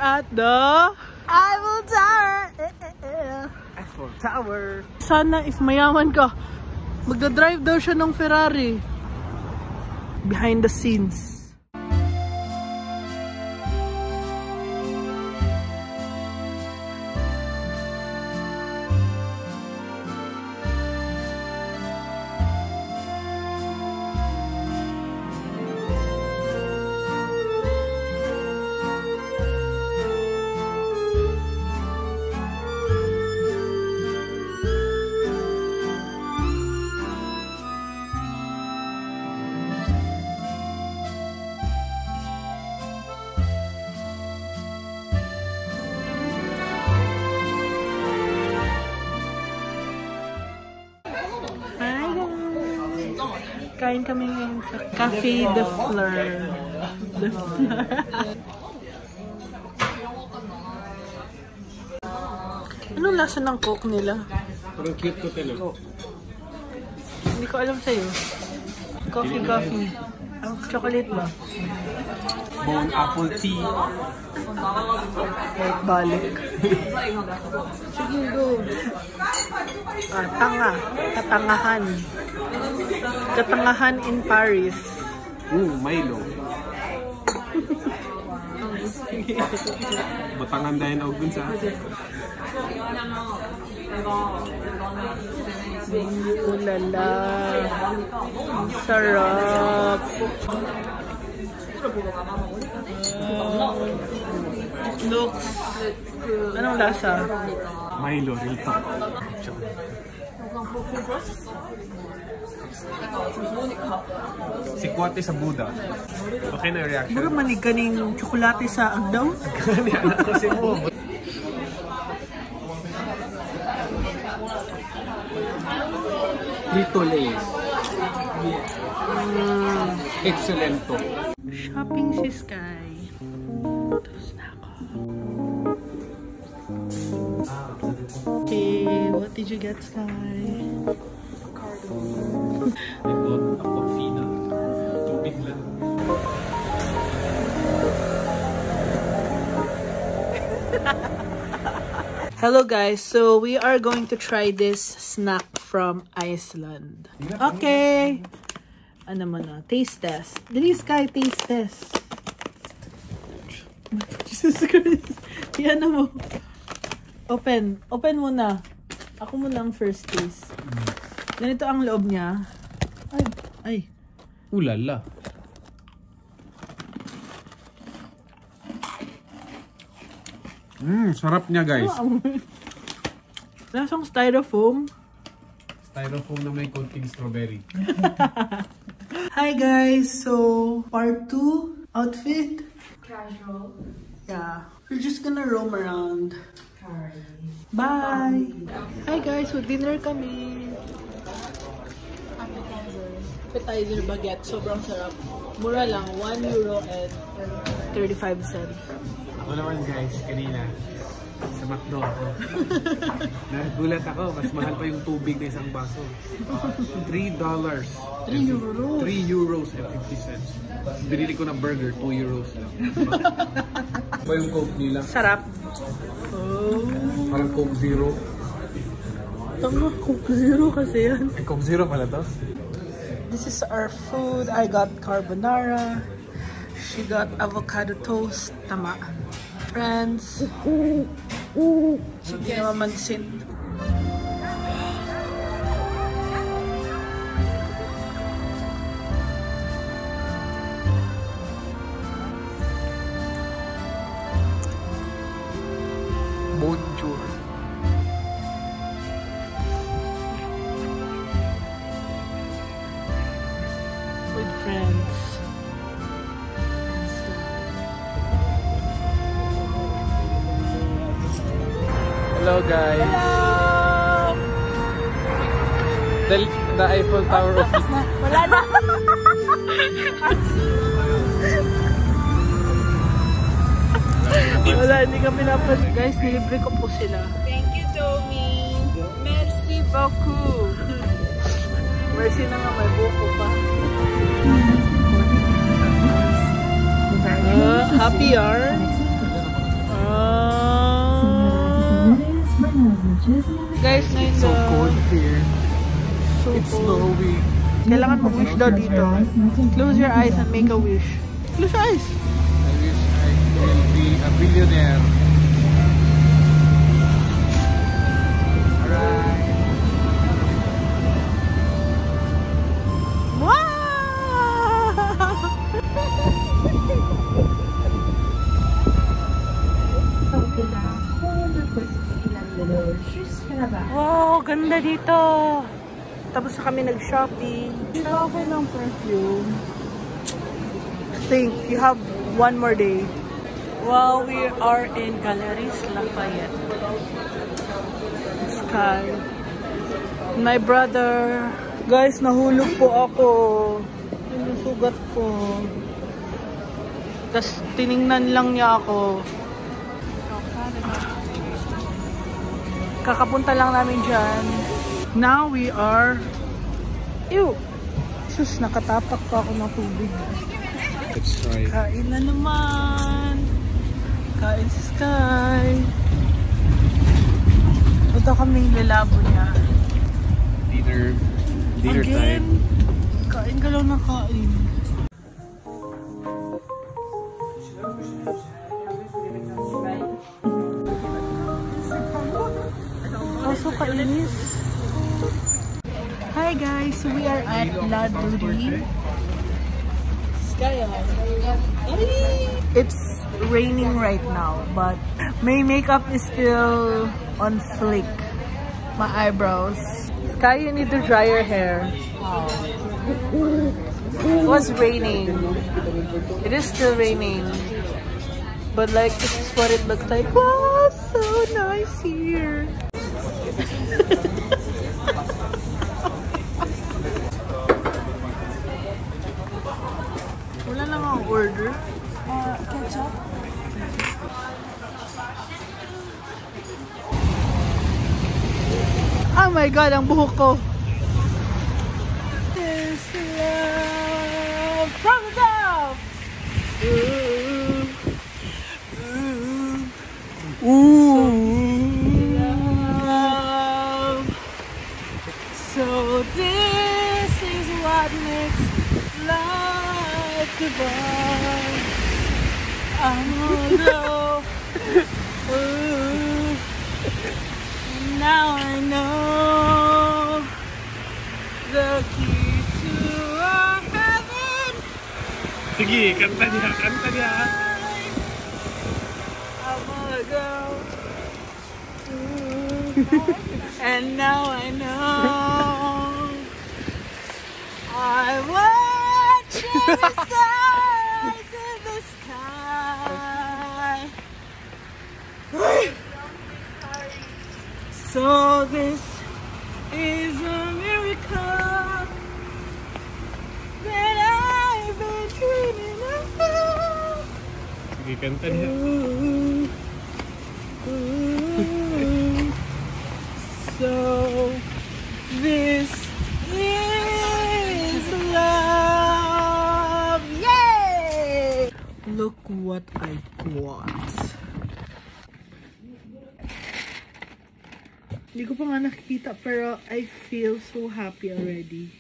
at the Eiffel Tower. Eiffel Tower. Sana if mayaman ka, magdadrive daw siya ng Ferrari. Behind the scenes. Kain kami ngayon sa Cafe de Fleur. De Fleur. Anong lasa ng Coke nila? Parang cute to telo. Hindi ko alam sa'yo. Coffee. Ang chocolate ba? Bone apple tea. Wait, balik. Sige, go. Tanga. Katangahan. Katangahan in Paris. Milo. Batangan dahil na ugun sa Ulala. Sarap. Looks. Anong lasa? Milo, real talk. Sikwate sa Buddha. Okay na reaction. Mura manig kaning tsokolate sa agdaw? Kani anak ko si mo. Frito Lays. Excellento. Shopping si Sky. Tapos na ako. Okay, what did you get, Sky? I bought a coffee na. Tubig lang. Hello guys, so we are going to try this snack from Iceland. Okay. Ano mo na? Taste test. Dali Sky, taste test. Jesus Christ. Yan mo. Open mo na. Ako mo lang first taste. Ganito ang loob niya. Ay. Ulala. Sarap niya guys. Lasang styrofoam. Styrofoam na may konting strawberry. Hi guys, so part 2 outfit. Casual. Yeah, we're just gonna roam around. Hi. Bye. Hi guys, with dinner kami. Appetizer baguette, sobrang sarap. Mura lang, €1 and 35 cents. Ako naman guys, kanina sa McDo ako. Nagulat ako, mas mahal pa yung tubig na isang baso. $3. €3 and 50 cents. Binili ko na burger, €2 lang. Ba yung Coke nila? Sarap. Oh. Parang Coke Zero. Tama, Coke Zero kasi yan. Coke Zero pala to? This is our food. I got carbonara. She got avocado toast. Tama. Friends. Sige na mamansin. Bonjour. With friends. Hello guys. Hello! The Eiffel Tower of Pisa. Wala na. Wala, hindi kami dapat. Guys, nilibre ko po sila. Thank you, Tommy. Merci beaucoup. Mercy na nga, may buko pa. Happy hour. Guys, ngayon So cold here. So It's cold. snowing. Kailangan mag-wish daw dito. Close your eyes and make a wish. Close your eyes. I wish I will be a billionaire. Alright. Wow! Wow, ganda dito. Tapos na kami nag-shopping. Dito ako ng perfume. Think, you have one more day. Well, we are in Galeries Lafayette. Sky. My brother. Guys, nahulog po ako. Yung sugat ko. Tapos tiningnan lang niya ako. Kakapunta lang namin dyan. Now we are... Ew! Sus, nakatapak pa ako ng tubig. Let's try. Kain na naman. Kain si Sky. Ito kaming lalabo niya. Dinner time. Kain ka lang na kain. Also kainis. Hi guys, so we are at La Durie. It's raining right now, but my makeup is still on flick. My eyebrows. Sky, you need to dry your hair. It was raining. It is still raining. But like, this is what it looks like. Wow, so nice here. Wala lang ang order. Ketchup. Oh my God, ang buhok ko. This love from the top. Love. So this is what makes life divine. I'm gonna go. Now I know the key to our heaven. Sige, kanta niya, kanta niya. I'm gonna go. And now I know I watch every stars in the sky. So this is a miracle that I've been dreaming of. Sige, kanta niya. So this is love. Yay! Look what I got. Hindi ko pa nga nakikita pero I feel so happy already.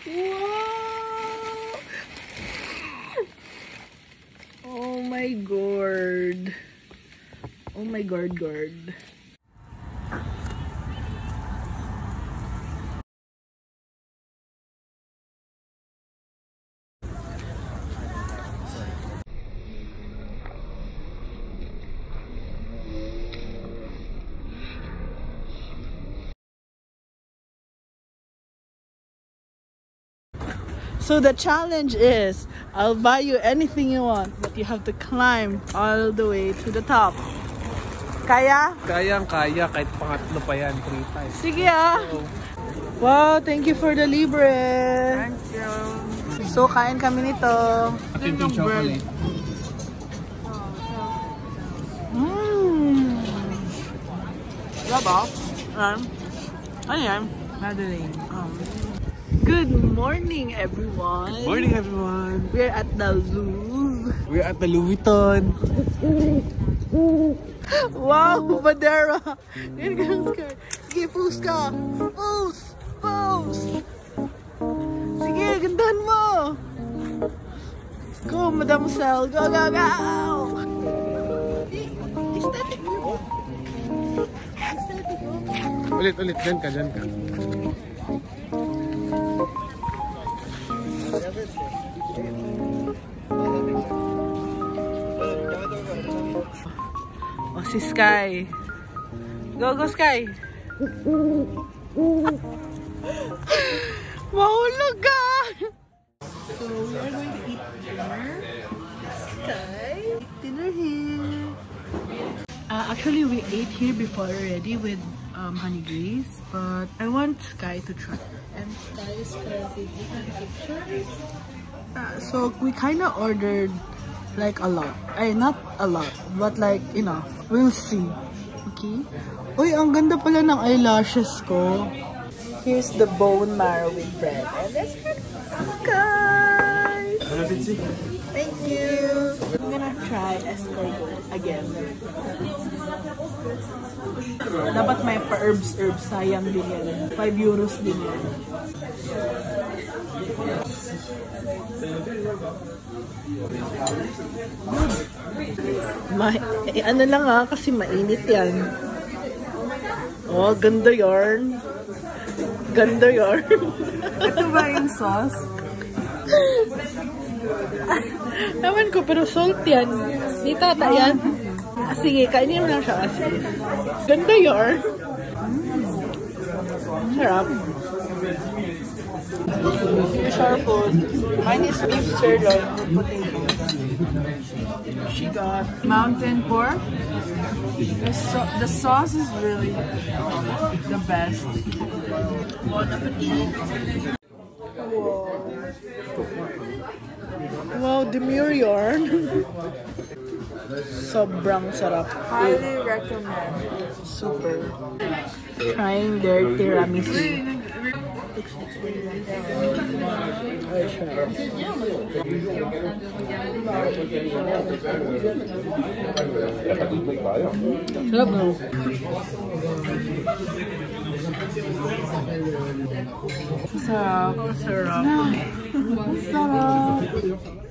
Wow! Oh my God. Oh my God. So the challenge is, I'll buy you anything you want, but you have to climb all the way to the top. Kaya? Kayang-kaya, kahit pangatlo pa yan, 3 times. Sige ah! Wow, thank you for the libre! Thank you. So, kain kami nito. Atin yung chocolate. Diba? Ano yan? Madeline. Good morning, everyone! Morning, everyone! We're at the Louvre. We're at the Louis Vuitton. Wow, Badera. Here comes Sky. Sige, pose ka. Pose! Pose! Sige, gandahan mo. Go, Madam Sel. Go, go, go! Aesthetic mo. Aesthetic mo. Ulit, ulit. Diyan ka, diyan ka. Oh, si Sky. Go, go, Sky. Mahulog ka! So, we are going to eat dinner. Sky. Dinner here. Actually, we ate here before already with Honey Grace, but I want Sky to try. And Sky is currently taking pictures. So, we kind of ordered like a lot. Not a lot, but like enough. We'll see. Okay? Uy, ang ganda pala ng eyelashes ko. Here's the bone marrow with bread. And let's get guys. Thank you. I'm gonna try escargot again. Dapat may pa-herbs. Sayang din yan. 5 euros din yan. Ano lang kasi mainit yan. Oh, ganda yarn. Ganda yarn. Ito ba yung sauce? Naman ko, pero salt yan. Di tata yan. Sige, kainin mo lang siya kasi. Ganda yarn. Sarap. Here's our food. Mine is beef sirloin with potatoes. She got Mountain pork. The sauce is really the best. bon appetit. Wow, demure yarn. Sobrang sarap. Highly recommend. Super. Trying their tiramisu. I try. Sarap no? Sarap. Sarap. Sarap.